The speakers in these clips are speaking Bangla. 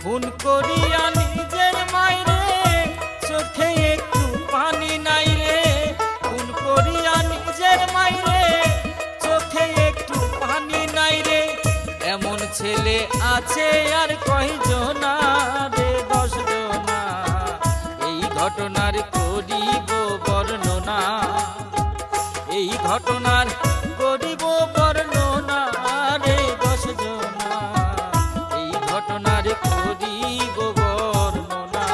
খুন করিয়া নিজের মাইরে চোখে একটু পানি নাই রে, খুন করিয়া নিজের মাইরে চোখে একটু পানি নাই রে। এমন ছেলে আছে আর কয়জনা রে, 10 জনা। এই ঘটনার করিব বর্ণনা, এই ঘটনার করিব বর্ণনা রে, 10 জনা। এই ঘটনার করিব বর্ণনা।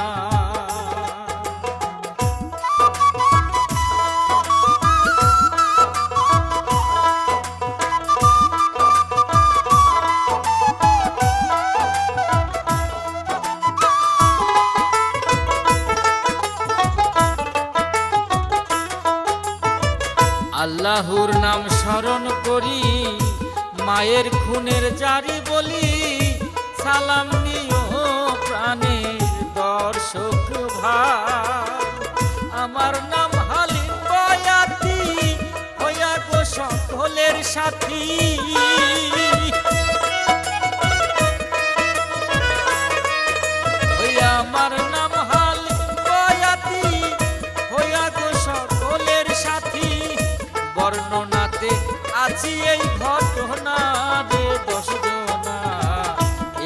আল্লাহর নাম স্মরণ করি, মায়ের খুনের জারি বলি, সালাম নিও প্রাণের দর্শক ভাই। আমার নাম হালিম বয়াতি, হইয়া গো সকলের সাথী। আমার নাম হালিম বয়াতি, হইয়া গো সকলের সাথী। বর্ণনাতে আছি এই ঘটনা রে, 10 জনা।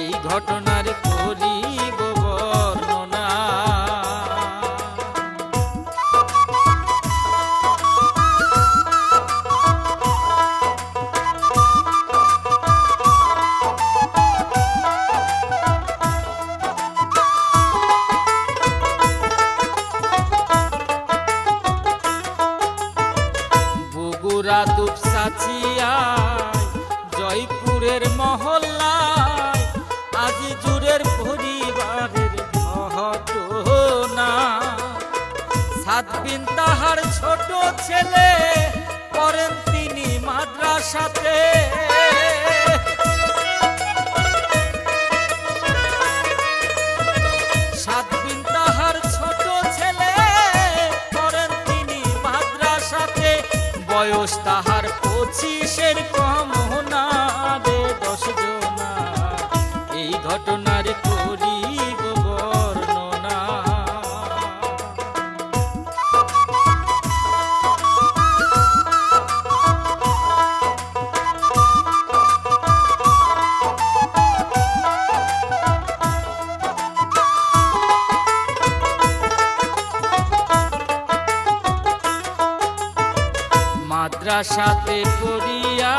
এই ঘটনার করিব বর্ণনা। বগুড়া দুপসাচিয়ায় জয়পুরের মহল্লায় আজিজুরের পরিবারের ঘটনা। 7 দিন তাহার ছোট ছেলে পড়েন তিনি মাদ্রাসাতে। 7 দিন তাহার ছোট ছেলে পড়েন তিনি মাদ্রাসাতে। বয়স তাহার 25-এর কম না রে, 10 জনা। এই ঘটনার করিব বর্ণনা। মাদ্রাসাতে পড়িয়া